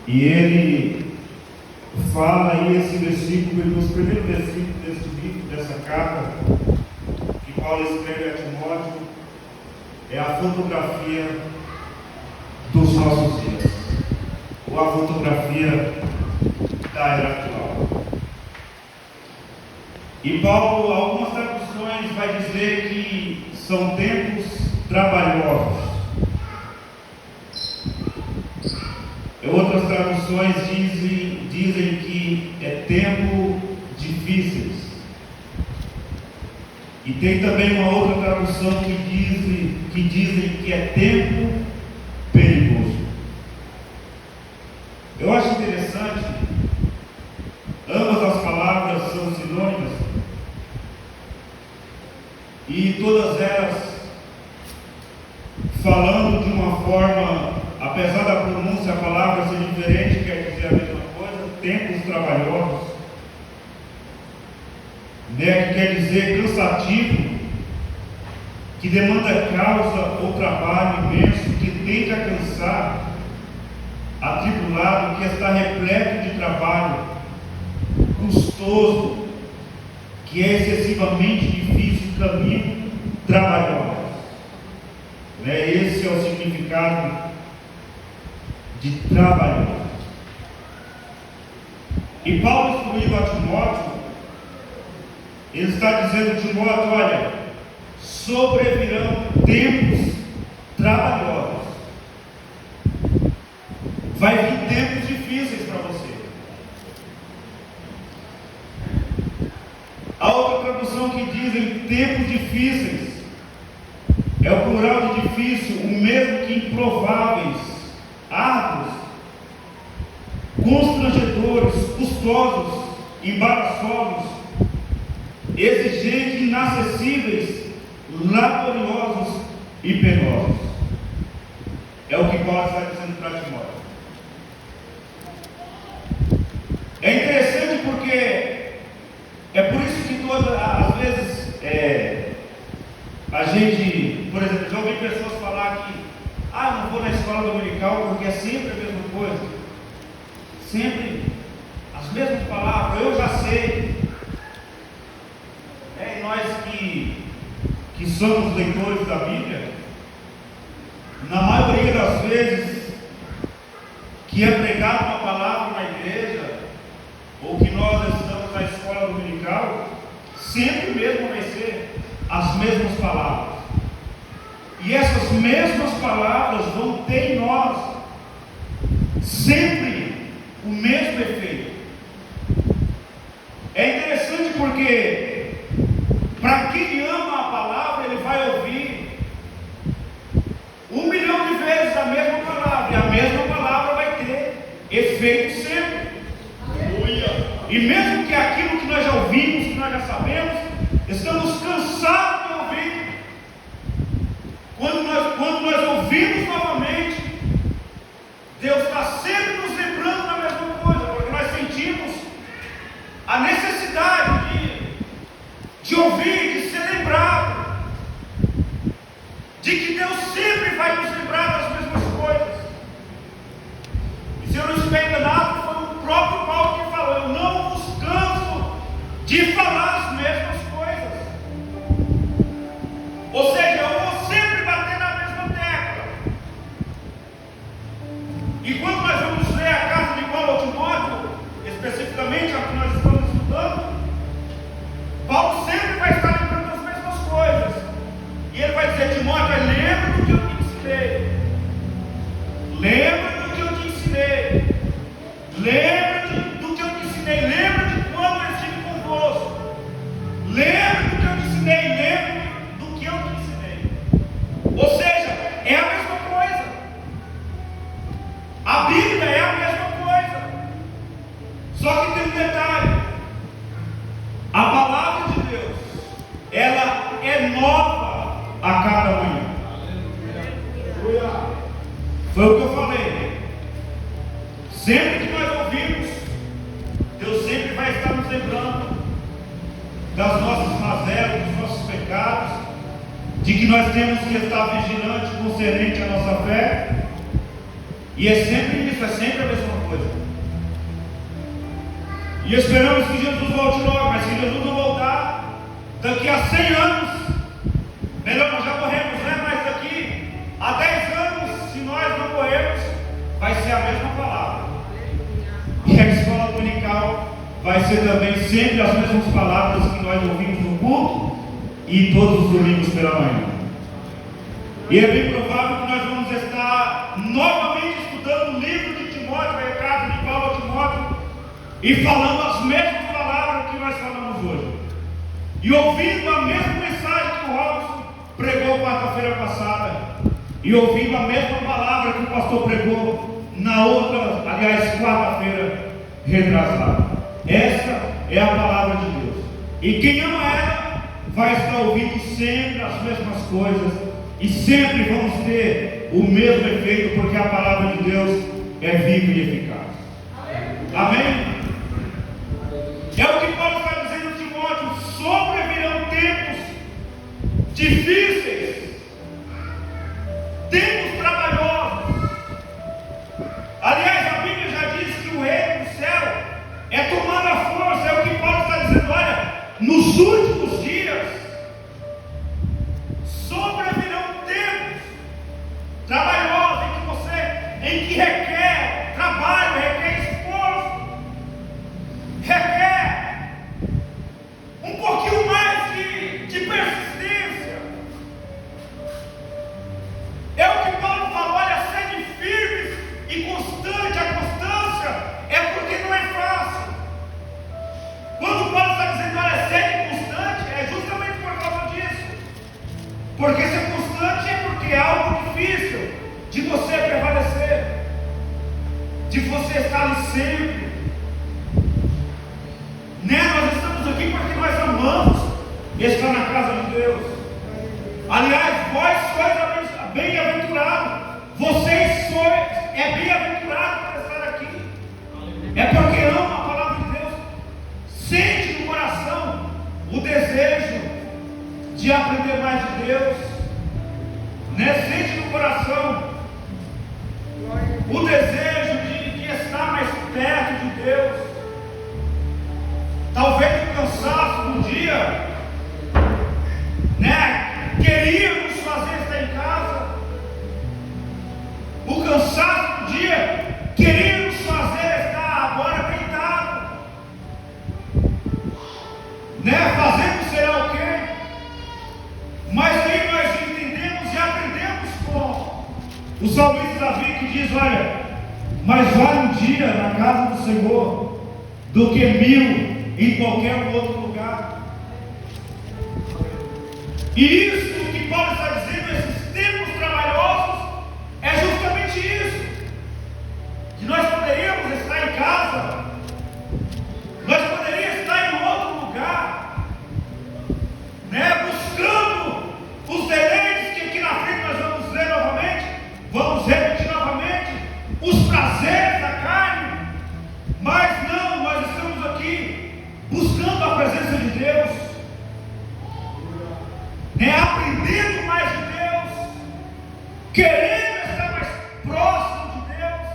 E ele fala aí esse versículo, nos primeiros versículos desse livro, dessa carta, que Paulo escreve a Timóteo, é a fotografia dos nossos dias, ou a fotografia da era atual. E Paulo, algumas traduções, vai dizer que são tempos trabalhosos. Outras traduções dizem que é tempo difíceis. E tem também uma outra tradução que dizem que é tempo perigoso. Eu acho interessante, ambas as palavras são sinônimas, e todas elas falando de uma forma, apesar da pronúncia, a palavra ser diferente, quer dizer a mesma coisa, tempos trabalhosos, que quer dizer cansativo, que demanda causa ou trabalho imenso, que tende a cansar, atribulado, que está repleto de trabalho, custoso, que é excessivamente difícil, caminho trabalhoso. Esse é o significado de trabalho. E Paulo, instruindo a Timóteo, ele está dizendo: Timóteo, olha, sobrevirão tempos trabalhosos, vai vir tempos difíceis para você. A outra tradução que dizem tempos difíceis é o plural de difícil, o mesmo que improváveis, árduos, constrangedores, custosos, embaraçosos, exigentes, inacessíveis, laboriosos e penosos. É o que Paulo está dizendo para Timóteo. É interessante porque é por isso que às vezes a gente, por exemplo, já ouvi pessoas falar que não vou na escola dominical porque é sempre a mesma coisa, sempre as mesmas palavras, eu já sei. E nós que somos leitores da Bíblia, na maioria das vezes que é pregada uma palavra na igreja, ou que nós estamos na escola dominical, sempre mesmo vai ser as mesmas palavras. E essas mesmas palavras vão ter em nós sempre o mesmo efeito. É interessante porque para quem ama a palavra, ele vai ouvir 1 milhão de vezes a mesma palavra, e a mesma palavra vai ter efeito sempre. E mesmo que aquilo que nós já ouvimos, que nós já sabemos, estamos cansados de ouvir. Quando nós ouvimos novamente, Deus está sempre nos lembrando da mesma coisa, porque nós sentimos a necessidade de ouvir, de ser lembrado, de que Deus sempre vai nos lembrar das mesmas coisas. E se eu não estiver enganado, foi o próprio Paulo que falou: eu não vos canso de falar as mesmas coisas. Ou seja, eu vou sempre bater na mesma tecla. E quando nós vamos ler a carta de Paulo ao Timóteo, especificamente a que nós estamos estudando, Paulo sempre vai estar lembrando das mesmas coisas. E ele vai dizer: Timóteo, lembra do que eu te ensinei. Lembra do que eu te ensinei. Lembra do que eu te ensinei. Lembra de quando eu estive convosco. Lembra do que eu te ensinei. Lembra do que eu te ensinei. Ou seja, é a mesma coisa. A Bíblia é a mesma coisa. Só que tem um detalhe. A palavra de Deus, ela é nova a cada manhã. Foi o que eu falei. Sempre que nós ouvimos, Deus sempre vai estar nos lembrando das nossas mazelas, dos nossos pecados, de que nós temos que estar vigilantes concernente à nossa fé. E é sempre isso, é sempre a mesma coisa. coisa. E esperamos que Jesus volte logo, mas se Jesus não voltar, daqui a 100 anos, melhor, nós já morremos, né? Mas daqui a 10 anos, se nós não morrermos, vai ser a mesma palavra. E a escola dominical vai ser também sempre as mesmas palavras que nós ouvimos no culto e todos os domingos pela manhã. E é bem provável que nós vamos estar novamente estudando o livro de Timóteo, a carta de Paulo a Timóteo, e falando as mesmas palavras que nós falamos hoje. E ouvindo a mesma mensagem que o Robson pregou quarta-feira passada, e ouvindo a mesma palavra que o pastor pregou na outra, aliás, quarta-feira retrasada. Essa é a palavra de Deus. E quem ama ela vai estar ouvindo sempre as mesmas coisas. E sempre vamos ter o mesmo efeito, porque a palavra de Deus é viva e eficaz. Amém? É o que Paulo está dizendo a Timóteo: sobrevirão tempos difíceis, tempos trabalhosos. Aliás, a Bíblia já diz que o reino do céu é tomando a força. É o que Paulo está dizendo: olha, nos últimos dias sobrevirão tempos trabalhosos em que requer trabalho, requer esforço, requer um pouquinho mais de persistência. É o que Paulo falou: olha, sede firmes e constante. A constância é porque não é fácil. Quando Paulo está dizendo, olha, sede constante, é justamente por causa disso. Porque ser constante é porque é algo difícil de você prevalecer, de você estar ali sempre, né? Nós estamos aqui porque nós amamos estar na casa de Deus. Aliás, vós sois bem-aventurados, vocês sois bem-aventurados por estar aqui. É porque ama a palavra de Deus, sente no coração o desejo de aprender mais de Deus, né? Sente no coração o desejo de estar mais perto de Deus. Talvez o cansaço do dia, né? Queríamos fazer estar em casa. O cansaço do dia, queríamos fazer estar agora deitado, né? Fazendo será o quê? Mas aí nós entendemos e aprendemos com o salmista Davi, que diz, olha, mais vale um dia na casa do Senhor do que 1000 em qualquer outro lugar. E isso que Paulo está dizendo, esses tempos trabalhosos, é justamente isso, que nós poderíamos estar em casa, nós poderíamos estar em outro lugar, né? Buscando os deleites que aqui na frente nós vamos ler novamente, vamos repetir novamente, os prazeres da carne. Mas não, nós estamos aqui buscando a presença de Deus, né? Aprendendo mais de Deus, querendo estar mais próximo de Deus.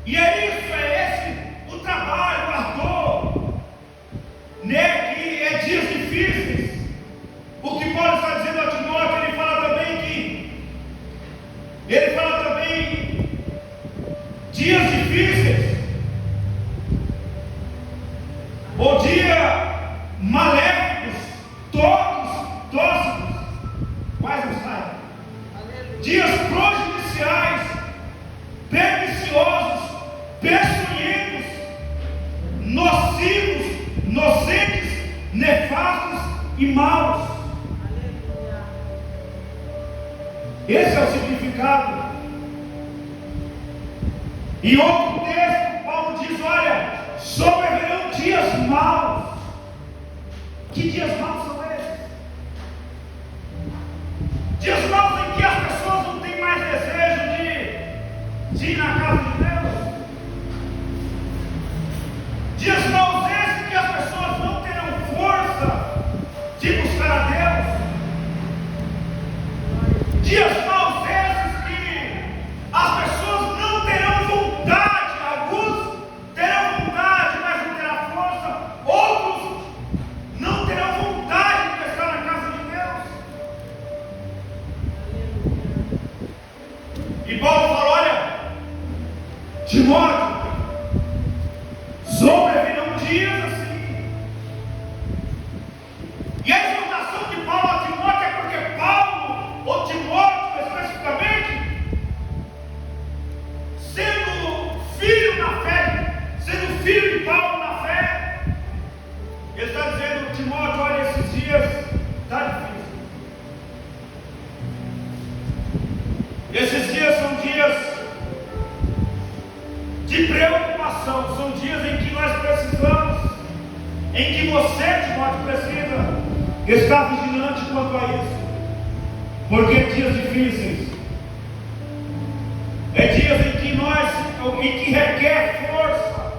E é isso, é esse o trabalho, o ardor, né? Que é dias difíceis. O que Paulo está dizendo a Timóteo, ele fala também dias difíceis, ou dia maléficos, tóxicos, mais não sai. Dias prejudiciais, perniciosos, peçonhentos, nocivos, nocentes, nefastos e maus. Esse é o significado. Em outro texto, Paulo diz, olha, sobrevirão dias maus. Que dias maus são esses? Dias maus em que as pessoas não têm mais desejo de ir na casa de Deus. Dias maus esses que as pessoas não terão força de buscar a Deus. Dias maus esses que as pessoas não terão vontade E Paulo fala: olha, Timóteo, sobrevirão dias assim. E a exortação de Paulo a Timóteo é porque Paulo, ou Timóteo especificamente, sendo filho na fé, sendo filho de Paulo na fé, ele está dizendo: Timóteo, olha, esses dias está difícil. Esses dias são dias de preocupação, são dias em que nós precisamos, em que você, Timóteo, precisa estar vigilante quanto a isso, porque é dias difíceis, é dias em que requer força,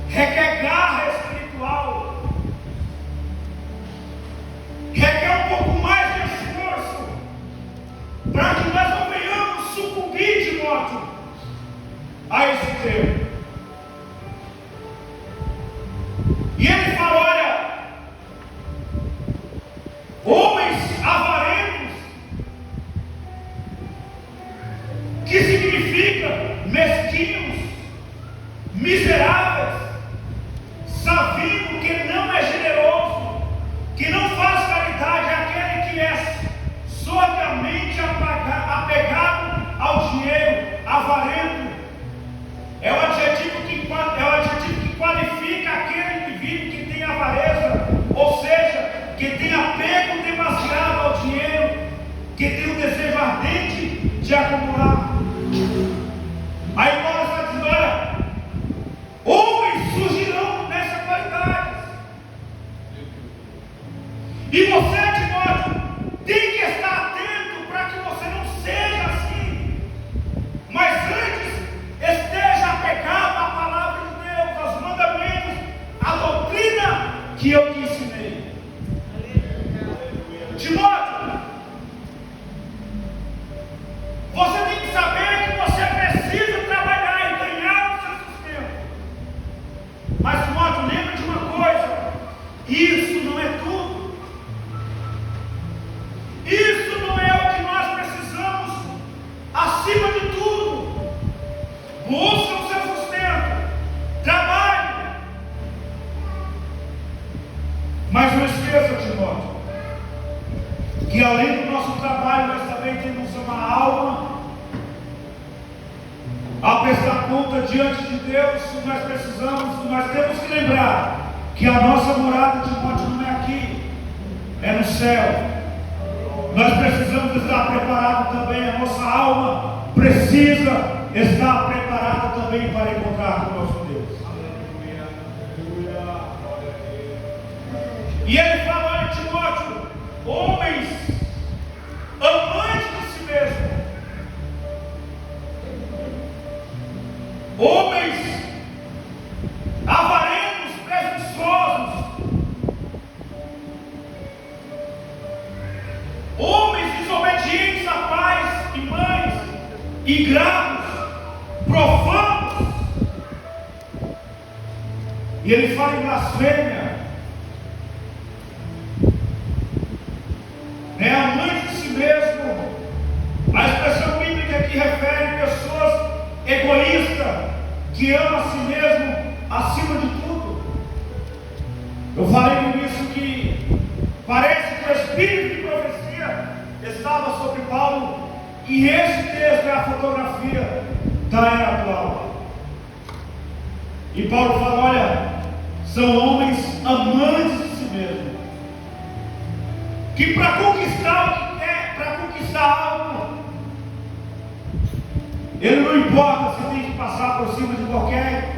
requer garra espiritual, requer um pouco mais de esforço, para que nós não venhamos sucumbir, Timóteo, a esse tempo. E ele fala: olha, homens avarentos, que significa mesquinhos, miseráveis, sabendo que não é generoso, que não faz caridade, aquele que é sobriamente apegado ao dinheiro, avarento. É o adjetivo que qualifica aquele indivíduo que tem avareza, ou seja, que tem apego demasiado ao dinheiro, que tem um desejo ardente de acumular. Aí Paulo está dizendo: olha, homens surgirão nessa qualidade. E você, Timóteo, tem que estar atento para que você não seja assim, mas antes esteja apegado à palavra de Deus, aos mandamentos, à doutrina que eu te ensinei. Timóteo, você tem que saber que você precisa trabalhar e ganhar o seu sustento. Mas, Timóteo, lembra de uma coisa: isso não é tudo. Isso não é o que nós precisamos. Acima de tudo, busca o seu sustento, trabalhe. Mas não esqueça, Timóteo, que além do nosso trabalho, nós também temos uma alma a prestar conta diante de Deus. Nós temos que lembrar que a nossa morada, Timóteo, não é aqui, é no céu. Nós precisamos estar preparados também, a nossa alma precisa estar preparada também para encontrar com o nosso Deus. E ele fala: olha, Timóteo, homens amantes de si mesmo, homens avarentos, presunçosos, homens desobedientes a pais e mães, ingratos, profanos. E ele fala em blasfêmia, amante de si mesmo. A expressão bíblica que refere pessoas egoístas, que amam a si mesmo acima de tudo. Eu falei no início que parece que o espírito de profecia estava sobre Paulo, e esse texto é a fotografia da era atual. E Paulo fala: olha, são homens amantes de si mesmo, que para conquistar o que quer, para conquistar algo, ele não importa se tem que passar por cima de qualquer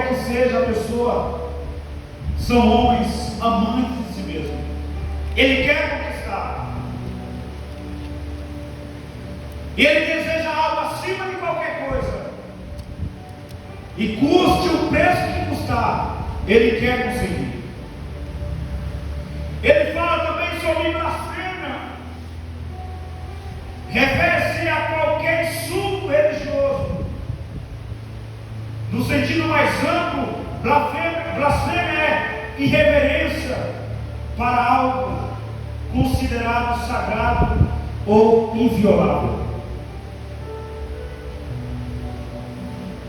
que seja a pessoa. São homens amantes de si mesmo. Ele quer conquistar, ele deseja algo acima de qualquer coisa, e custe o preço que custar, ele quer conseguir. Ele fala também sobre blasfêmia, refere-se a qualquer insulto religioso. No sentido mais amplo, blasfêmia é irreverência para algo considerado sagrado ou inviolável.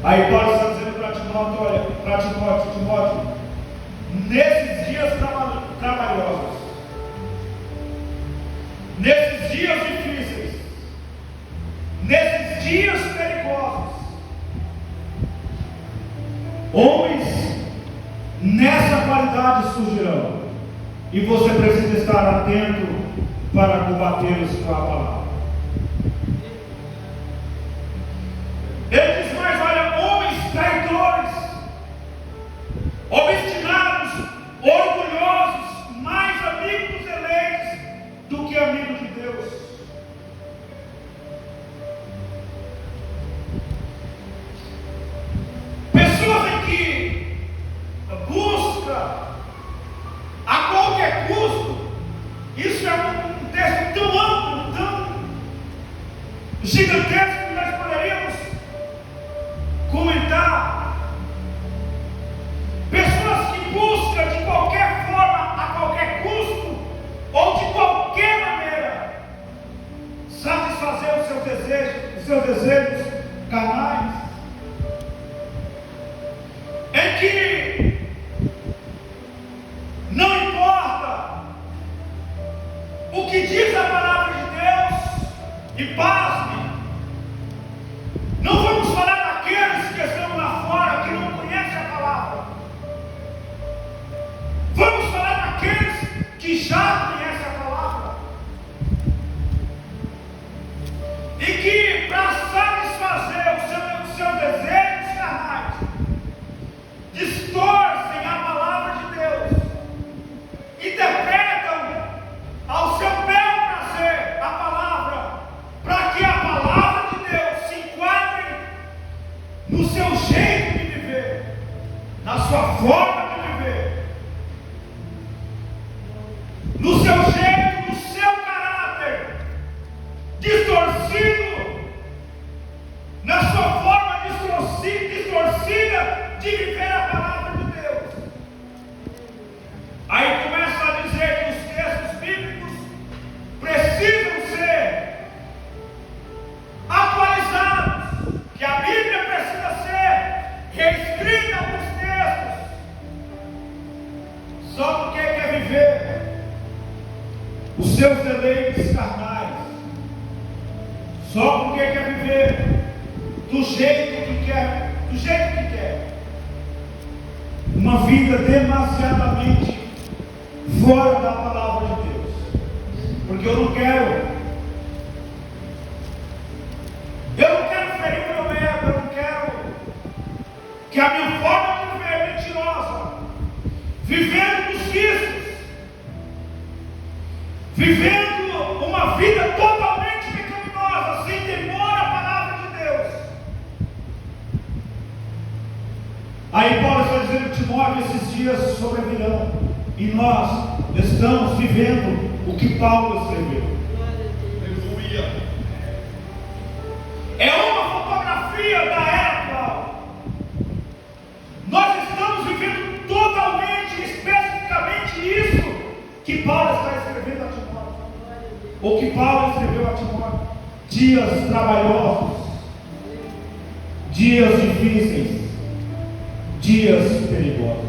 Aí Paulo está dizendo para Timóteo, olha, para Timóteo, nesses dias trabalhosos, nesses dias difíceis, nesses dias perigosos, homens nessa qualidade surgirão, e você precisa estar atento para combatê-los com a palavra. Ele diz mais, olha, homens traidores, obstinados, orgulhosos, mais amigos dos eleitos do que amigos de Deus. Pessoas em que busca a qualquer custo. Isso é um texto tão amplo, tão gigantesco, que nós poderíamos comentar. Pessoas que buscam de qualquer forma, a qualquer custo, ou de qualquer maneira, satisfazer os seus desejos carnais, em que não importa o que diz a palavra de Deus, e pasme, não vamos falar daqueles que estão lá fora, que não conhecem a palavra, vamos falar daqueles que já conhecem a palavra, e que para satisfazer os seus desejos carnais, distorcem a palavra de Deus, interpretam ao seu bel prazer a palavra, para que a palavra de Deus se enquadre no seu jeito de viver, na sua forma de viver, no seu jeito, no seu caráter, distorcido, na sua forma distorcida de viver a palavra de Deus. Aí começa a dizer que os textos bíblicos precisam ser atualizados, que a Bíblia precisa ser reescrita alguns textos, só porque quer viver os seus deleites carnais, só porque quer viver do jeito que quer, uma vida demasiadamente fora da palavra de Deus, porque eu não quero ferir o meu ego, eu não quero que a minha forma de viver é mentirosa, vivendo dos vícios, vivendo uma vida totalmente pecaminosa, sem temor à palavra de Deus. Aí Paulo está dizendo, Timóteo, esses dias sobrevirão, e nós estamos vivendo o que Paulo escreveu. Aleluia. É uma fotografia da era atual. Nós estamos vivendo totalmente, especificamente isso que Paulo está escrevendo a Timóteo, ou que Paulo escreveu a Timóteo. Dias trabalhosos, dias difíceis, dias perigosos.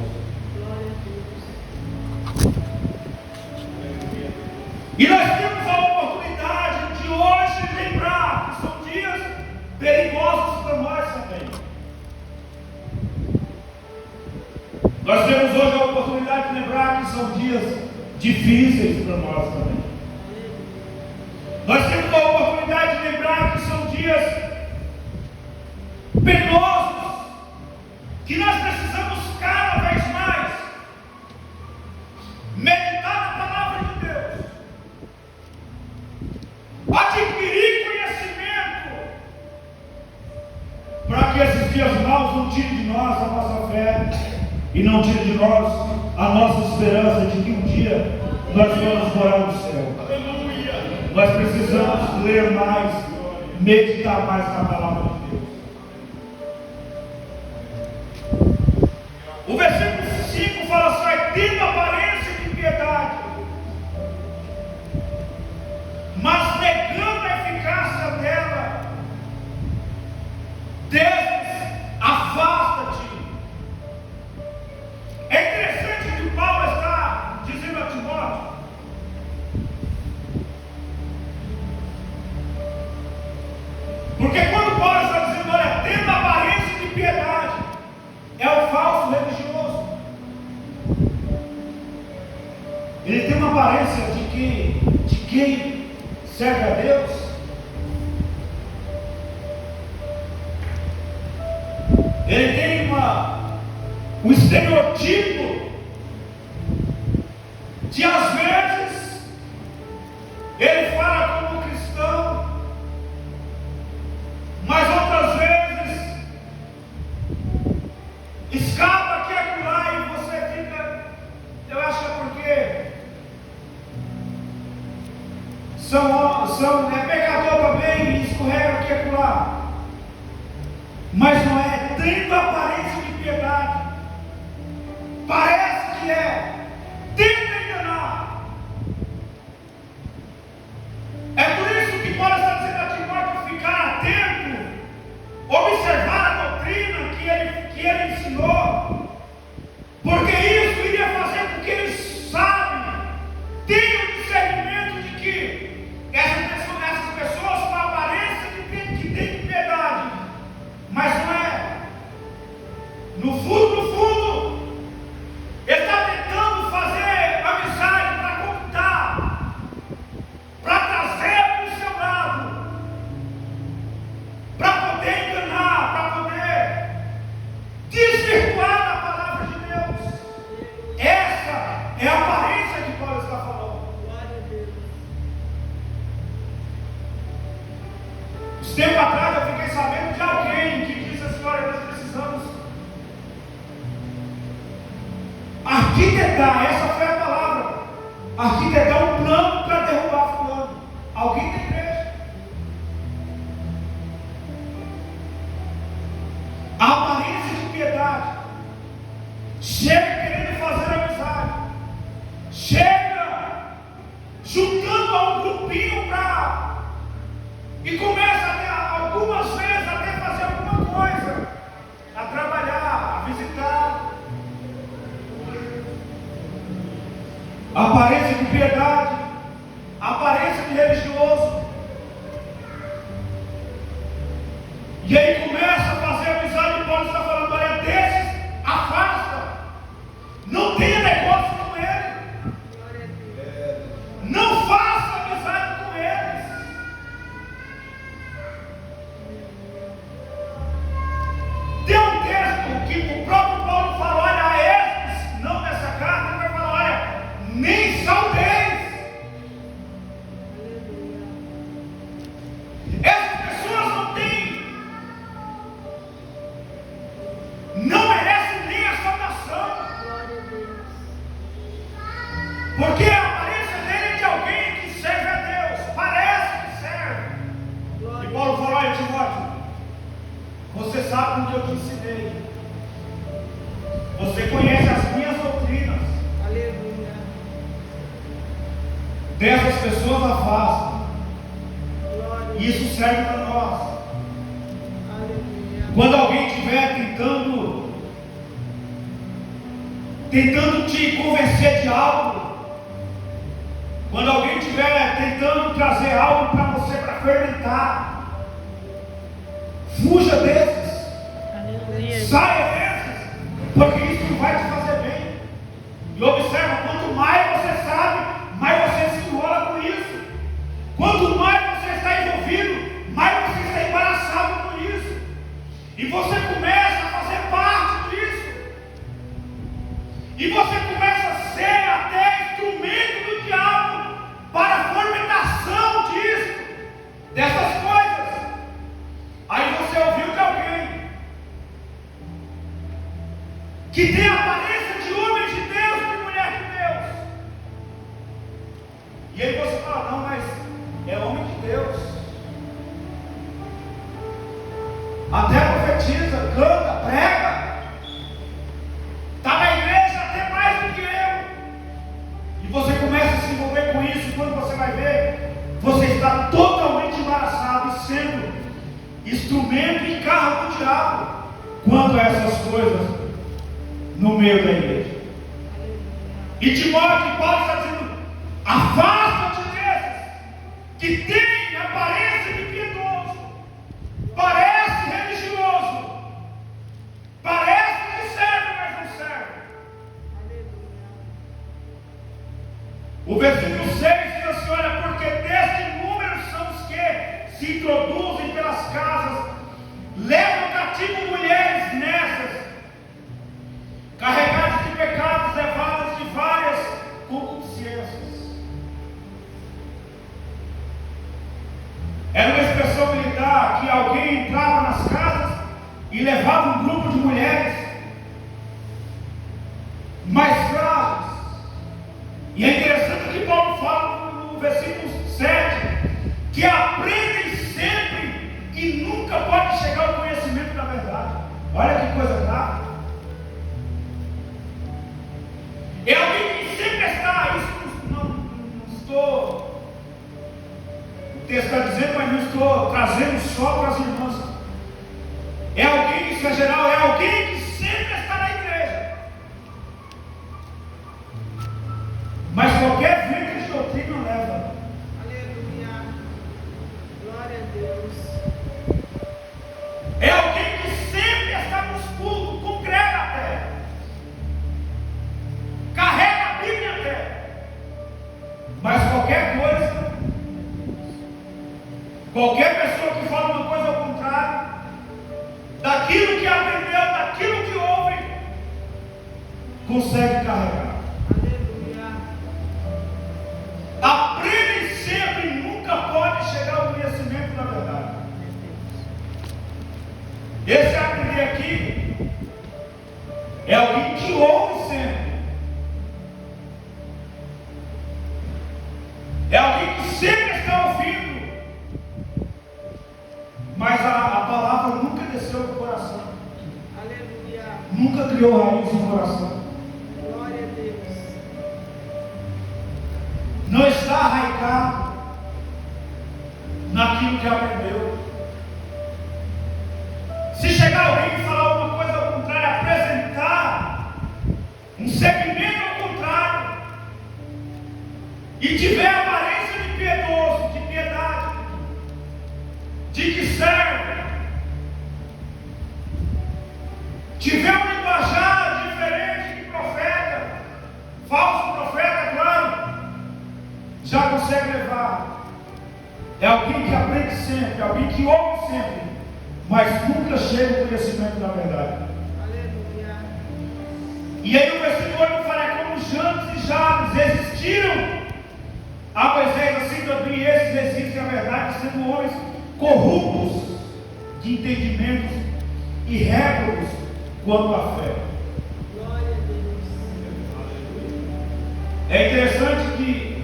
E nós temos a oportunidade de hoje lembrar que são dias perigosos para nós também. Nós temos hoje a oportunidade de lembrar que são dias difíceis para nós também. Nós temos a oportunidade de lembrar que são dias penosos, que nós precisamos cada vez mais meditar na palavra de Deus, adquirir conhecimento, para que esses dias maus não tirem de nós a nossa fé e não tirem de nós a nossa esperança de que um dia nós vamos morar no céu. Aleluia. Nós precisamos ler mais, meditar mais na palavra de Deus. O versículo 5 fala assim: tendo aparência de piedade, mas negando Porque quando Paulo está dizendo, olha, tendo aparência de piedade, é o falso religioso. Ele tem uma aparência de quem serve a Deus. Ele tem um estereotipo de, às vezes, ele fala como cristão, mas outras vezes escapa aqui e acolá e você fica, eu acho que é porque é pecador também e escorrega aqui e acolá. Mas não é, tendo aparência de piedade, parece que é, tenta enganar. É por isso que Paulo está dizendo a Timóteo ficar atento, observar a doutrina que ele ensinou, porque isso iria fazer com que ele tenha o discernimento de que essas pessoas com a aparência que tem piedade, mas não é. No fundo, ele está tentando fazer amizade para conquistar, para trazer para o seu lado, para poder enganar, para poder desvirtuar da palavra de Deus. Essa é a aparência que Paulo está falando. Uns tempos atrás eu fiquei sabendo de alguém que disse assim, olha, nós precisamos arquitetar, essa foi a palavra, arquitetar um plano para derrubar fulano. Alguém da igreja. A aparência de piedade chega querendo fazer amizade, chega juntando a um grupinho e começa até, algumas vezes até fazer alguma coisa, a trabalhar, a visitar. A aparência de piedade, a aparência de religioso. E aí começa a fazer amizade. Paulo está falando, olha, desses, afasta. Não tenha negócio com ele. Não faça amizade com eles. Tem um texto que o próprio Paulo fala, olha, a estes, não nessa carta, ele vai falar, olha, nem saudeis. Essas pessoas não merecem nem a saudação, porque a aparência dele é de alguém que serve a Deus, parece que serve. E Paulo falou, olha, Timóteo, você sabe o que eu te ensinei, você conhece as minhas doutrinas. Aleluia. Dessas pessoas afasta. Isso serve para nós. Aleluia. Quando alguém estiver tentando te convencer de algo, quando alguém estiver tentando trazer algo para você para fermentar, fuja desses. Aleluia. Saia desses, porque isso não vai te fazer bem. E observa, quanto mais você sabe, mais você se enrola com isso. Quanto mais você está envolvido, mais você está embaraçado com isso. E você começa a fazer parte disso. E você começa a ser até instrumento do diabo para a fomentação disso, dessas coisas. Aí você ouviu de alguém que tem a aparência de homem de Deus e de mulher de Deus. E aí você fala, não, mas é homem de Deus. Até profetiza, canta, prega. Está na igreja até mais do que eu. E você começa a se envolver com isso, e quando você vai ver, você está totalmente embaraçado e sendo instrumento e carro do diabo quanto a essas coisas no meio da igreja. E Timóteo, Paulo está dizendo, afasta-te desses que têm aparência de piedoso, que alguém entrava nas casas e levava um grupo de mulheres mais frágeis. E é interessante que Paulo fala no versículo 7, que aprendem sempre e nunca pode chegar ao conhecimento da verdade. Olha que coisa grave. É alguém que sempre está, isso não estou, o texto está dizendo, mas não estou trazendo só para as irmãs. É alguém, isso é geral, é alguém que sempre está na igreja, mas qualquer vento de doutrina leva. Aleluia. Glória a Deus. É alguém que sempre está nos cultos, congrega até, carrega a Bíblia até, mas qualquer pessoa que fala uma coisa ao contrário, daquilo que aprendeu, daquilo que ouve, consegue carregar. Aleluia. Aprende sempre e nunca pode chegar ao conhecimento da verdade. Esse aprender aqui é alguém que ouve sempre. É alguém que sempre está ouvindo, mas a palavra nunca desceu no coração. Aleluia. Nunca criou raiz no coração. Glória a Deus. Não está arraigado naquilo que aprendeu. Se chegar alguém e falar alguma coisa ao contrário, apresentar um segmento ao contrário, e tiver aparência de piedoso, de piedade, de que serve, tiver um linguajar diferente de profeta, falso profeta, claro, já consegue levar. É alguém que aprende sempre, alguém que ouve sempre, mas nunca chega ao conhecimento da verdade. Aleluia. E aí no versículo 8 fala: é como Jannes e Jabes existiram a Moisés, assim também esses existem a verdade, sendo homens corruptos de entendimentos e réprobos quanto à fé. Glória a Deus. É interessante que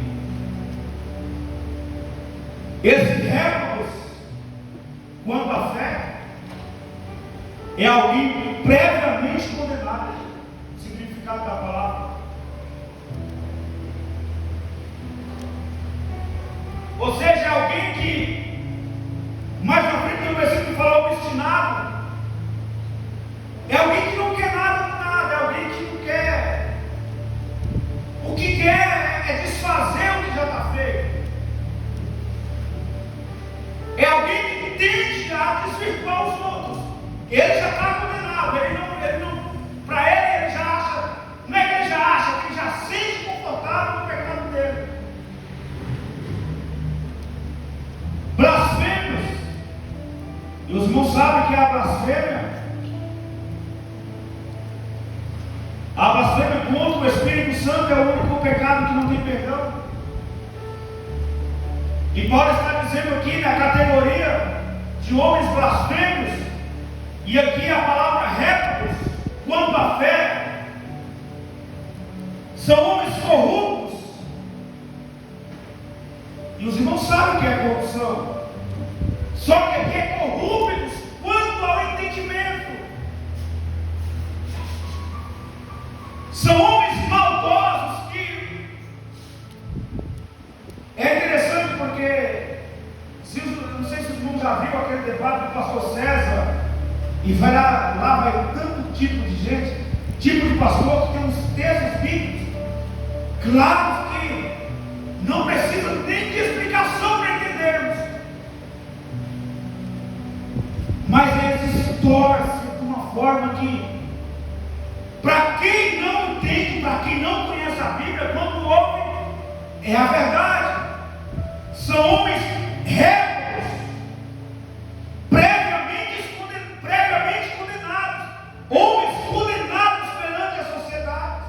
esses réprobos quanto à fé é alguém previamente condenado. O significado da palavra. Ou seja, é alguém que, mais na frente no versículo fala obstinado. É alguém que não quer nada com nada, é alguém que não quer. O que quer é desfazer o que já está feito. É alguém que tende a desvirtuar os outros. Ele já está condenado, para ele já acha, não é que ele já acha, que ele já se sente confortável no pecado dele. Blasfêmios. E os irmãos sabem que a blasfêmia contra o Espírito Santo é o único pecado que não tem perdão. E Paulo está dizendo aqui na categoria de homens blasfêmios, e aqui a palavra réprobos quanto à fé, são homens corruptos. E os irmãos sabem o que é corrupção. Só que aqui é corruptos quanto ao entendimento. São homens maldosos que... É interessante porque, não sei se os irmãos já viram aquele debate do pastor César, e vai lá vai tanto tipo de gente, tipo de pastor que tem uns textos bíblicos claros que não precisa nem de explicação para entendermos, mas eles se torcem de uma forma que, para quem não entende, para quem não conhece a Bíblia, quando ouve, é a verdade. São homens réprobos, previamente condenados, homens condenados perante a sociedade.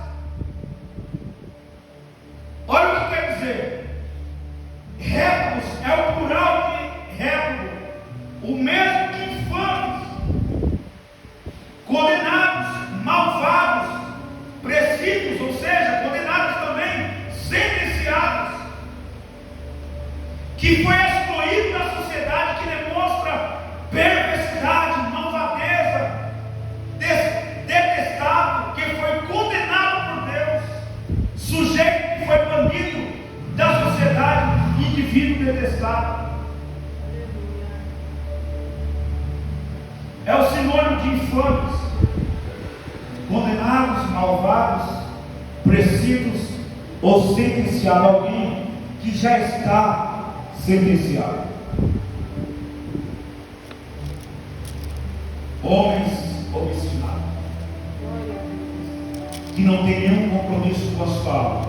Olha o que quer dizer. Réprobos é o plural de réprobo. O mesmo de infames, condenados, malvados, precisam ou sentenciar alguém que já está sentenciado. Homens obstinados, que não tem nenhum compromisso com a sua alma.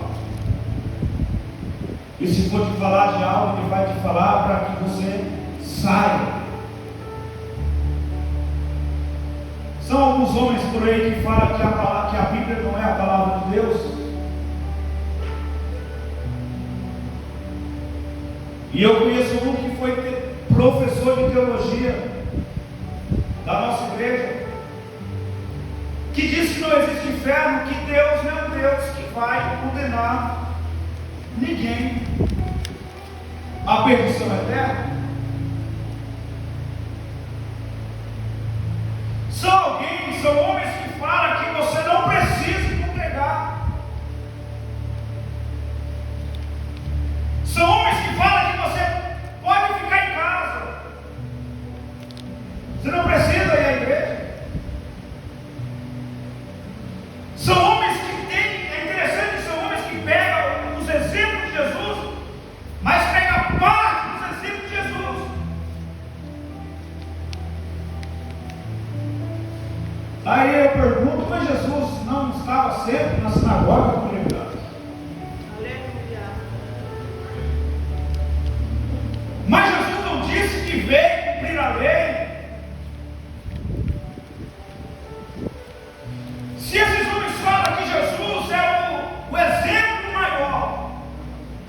E se for te falar de algo, ele vai te falar para que você saia. São alguns homens por aí que falam que a Bíblia não é a palavra de Deus. E eu conheço um que foi professor de teologia da nossa igreja, que diz que não existe inferno, que Deus não é um Deus que vai condenar ninguém à perdição eterna. São homens que falam que você não precisa congregar. São homens que falam que você pode ficar em casa. Você não precisa ir à igreja. São homens que têm, é interessante, são homens que pegam os exemplos de Jesus, mas pegam parte dos exemplos de Jesus. Aí eu pergunto, mas Jesus não estava sempre na sinagoga congregando? Aleluia. Mas Jesus não disse que veio cumprir a lei? Se esses homens falam que Jesus é o exemplo maior,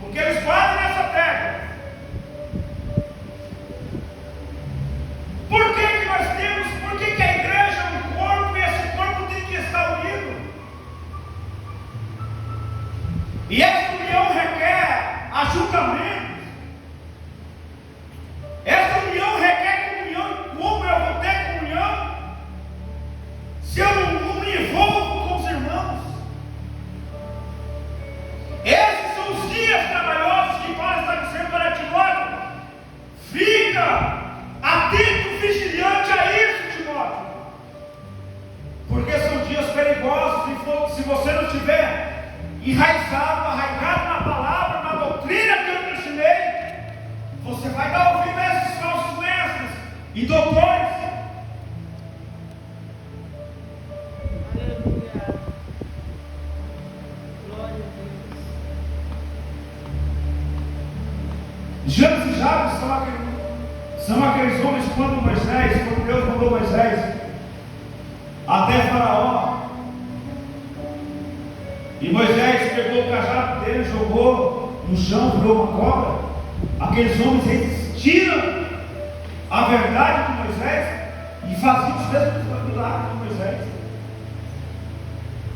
porque eles batem nessa tecla, por que nós temos, por que a igreja é um corpo e esse corpo tem que estar unido? E essa união requer ajuntamento. Essa união requer comunhão. Como eu vou ter comunhão se eu não me envolvo com os irmãos? Esses são os dias trabalhosos que Paulo está dizendo para Timóteo. Fica atento, vigilante a isso, Timóteo, porque são dias perigosos. E se você não estiver arraigado na palavra, na doutrina que eu te ensinei, você vai dar ouvido a esses falsos mestres e doutores. Aleluia. Glória a Deus. Janes e Jabes são aqueles homens quando Deus mandou Moisés até Faraó, e Moisés pegou o cajado dele, jogou no chão, virou uma cobra. Aqueles homens resistiram à verdade de Moisés e faziam os mesmos milagres de Moisés.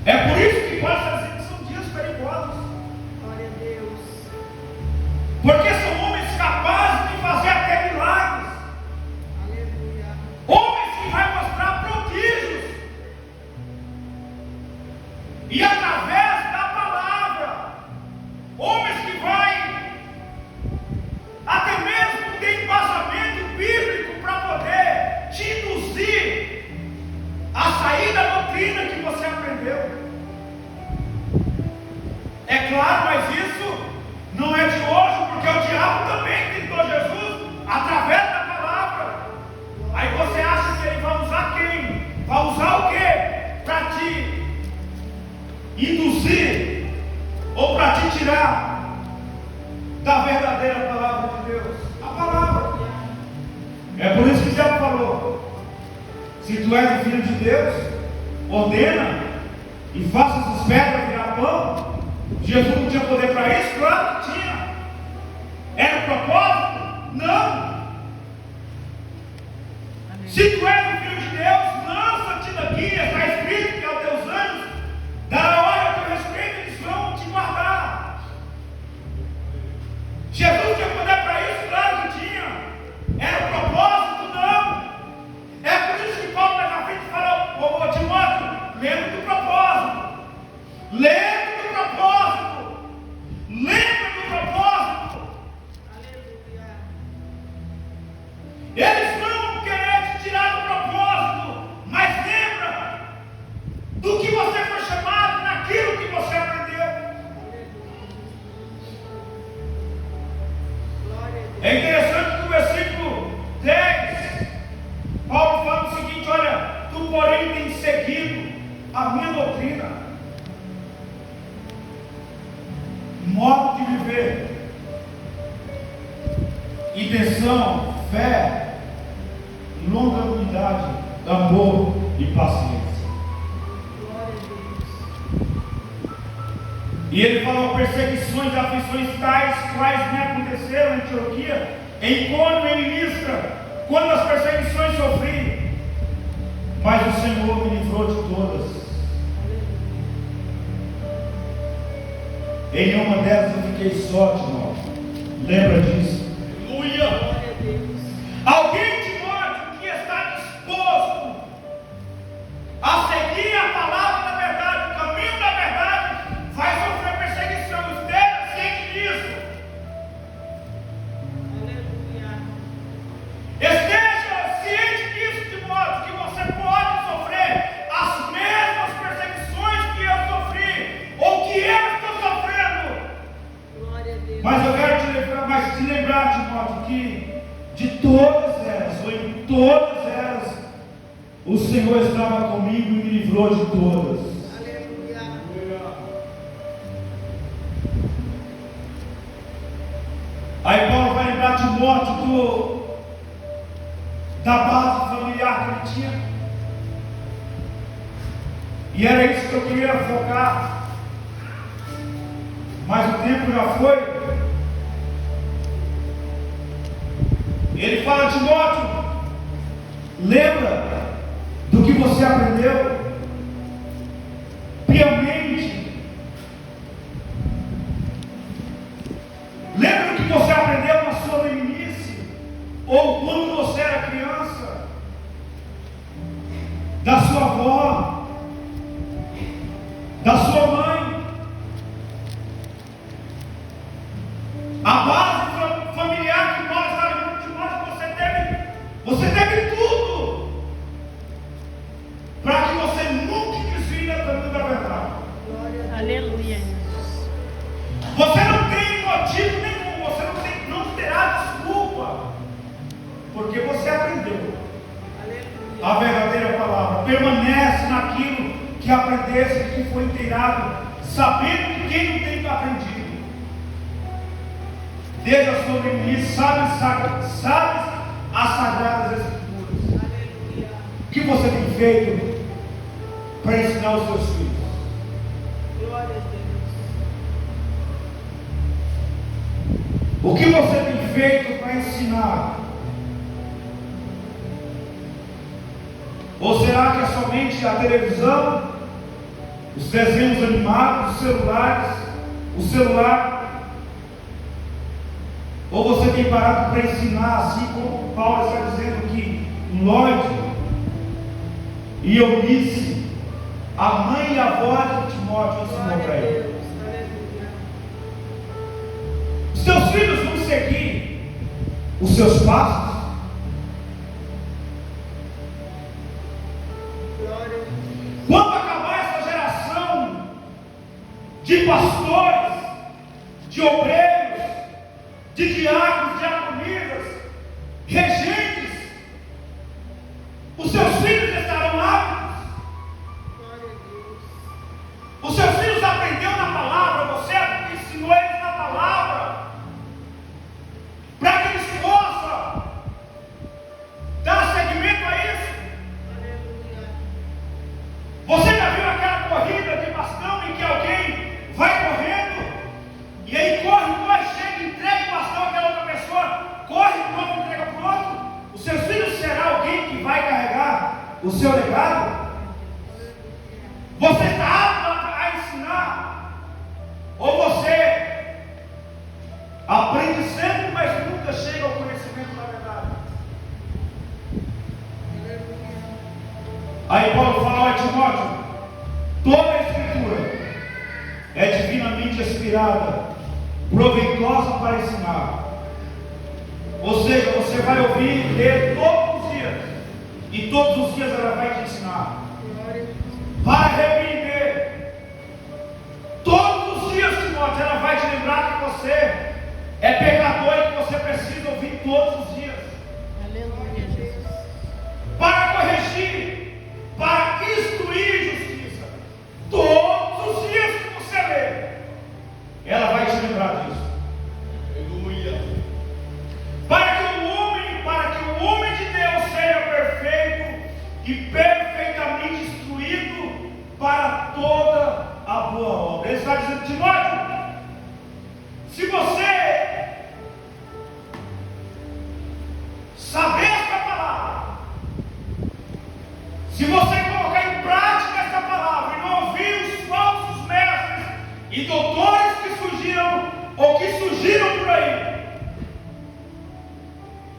É por isso que pode dizer que são dias perigosos, Glória a Deus. porque são homens capazes de fazer até milagres, Aleluia. homens que vão mostrar prodígios, e através da palavra, homens que vai até mesmo ter embasamento bíblico para poder te induzir a sair da doutrina que você aprendeu. É claro, mas isso não é de hoje, porque o diabo também tentou Jesus através da palavra. Aí você acha que ele vai usar quem? Vai usar o quê? Para te induzir ou para te tirar da verdadeira palavra de Deus. A palavra. É por isso que o diabo falou: se tu és o filho de Deus, ordena e faça as pedras virar pão. Jesus não tinha poder para isso? Claro que tinha. Era o propósito? Não. Se tu és o filho de Deus, lança-te daqui. Está escrito que aos teus anjos dará hora a teu respeito, eles vão te guardar. Jesus tinha poder para isso? Claro que tinha. Era o propósito? Não. É por isso que Paulo mais na frente fala: ô Timóteo, lembra do propósito. Lembra do propósito. Lembra do propósito. Aleluia. Eles vão querer te tirar do propósito, mas longanimidade, amor e paciência. Glória a Deus. E ele falou: perseguições e aflições tais quais me aconteceram em Antioquia, em Icônio e em Listra, quando as perseguições sofri, mas o Senhor me livrou de todas. Em uma delas eu fiquei só, Timóteo. Lembra disso? Aleluia! Glória a Deus. Alguém, Timóteo, que está disposto a seguir a palavra da verdade, o caminho da verdade, vai sofrer perseguição. Esteja ciente disso. Aleluia. Esteja ciente disso, Timóteo, que você pode sofrer as mesmas perseguições que eu sofri, ou que eu estou sofrendo. Glória a Deus. Mas eu quero te lembrar, Timóteo, que de todas elas, ou em todas elas, o Senhor estava comigo e me livrou de todas. Aleluia. Aí Paulo vai lembrar Timóteo da base familiar que ele tinha. E era isso que eu queria focar. Mas o tempo já foi. Ele fala: Timóteo, lembra do que você aprendeu piamente. Lembra do que você aprendeu na sua meninice, ou quando você era criança, da sua avó, da sua mãe. A base familiar que Paulo está lembrando de Timóteo, você teve tudo para que você nunca desvie da caminho da verdade. Glória a Deus. Aleluia. Você não tem motivo nenhum, você não terá desculpa, porque você aprendeu Aleluia. a verdadeira palavra. Permanece naquilo que aprendesse, que foi inteirado, sabendo que quem não tem aprendido, desde a sua meninice, sabe as sagradas escrituras. Aleluia. O que você tem feito para ensinar os seus filhos? Glória a Deus. O que você tem feito para ensinar? Ou será que é somente a televisão, os desenhos animados, os celulares, o celular? Ou você tem parado para ensinar, assim como Paulo está dizendo que Lloyd e Eunice, a mãe e a avó de Timóteo, ensinou Glória para a ele? Deus. Aleluia. Os seus filhos vão seguir os seus passos? Glória a Deus. Quando acabar essa geração de pastores, de obreiros, de diáconos, diaconisas, regentes, os seus filhos estarão aptos? Glória a Deus. Os seus filhos aprenderam na palavra, você ensinou eles na palavra, para que eles possam dar seguimento a isso? Aleluia. Você já viu aquela corrida de bastão em que alguém vai correndo, e aí corre, chega, entrega o bastão àquela outra pessoa, corre para o outro, entrega para o outro? Os seus filhos será alguém que vai carregar o seu legado? Você está apto a ensinar? Ou você aprende sempre, mas nunca chega ao conhecimento da verdade? Aí Paulo fala: olha, Timóteo, toda a escritura é divinamente inspirada, proveitosa para ensinar. Ou seja, você vai ouvir e ler todos os dias, e todos os dias ela vai te ensinar. Glória a Deus. Para repreender. Todos os dias, Timóteo, ela vai te lembrar que você é pecador e que você precisa ouvir todos os dias. Aleluia, Jesus. Para corrigir, para instruir justiça. Todos os dias que você lê, ela vai te lembrar disso. Aleluia. Para que o homem de Deus e perfeitamente instruído para toda a boa obra. Ele está dizendo: Timóteo, se você saber esta palavra, se você colocar em prática esta palavra e não ouvir os falsos mestres e doutores que surgiram ou que surgiram por aí,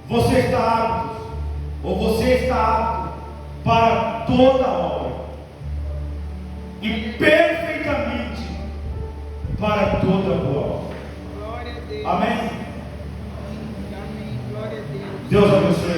você está apto, ou você está apto para toda a obra e perfeitamente para toda a boa obra. Glória a Deus. Amém? Amém. Glória a Deus. Deus abençoe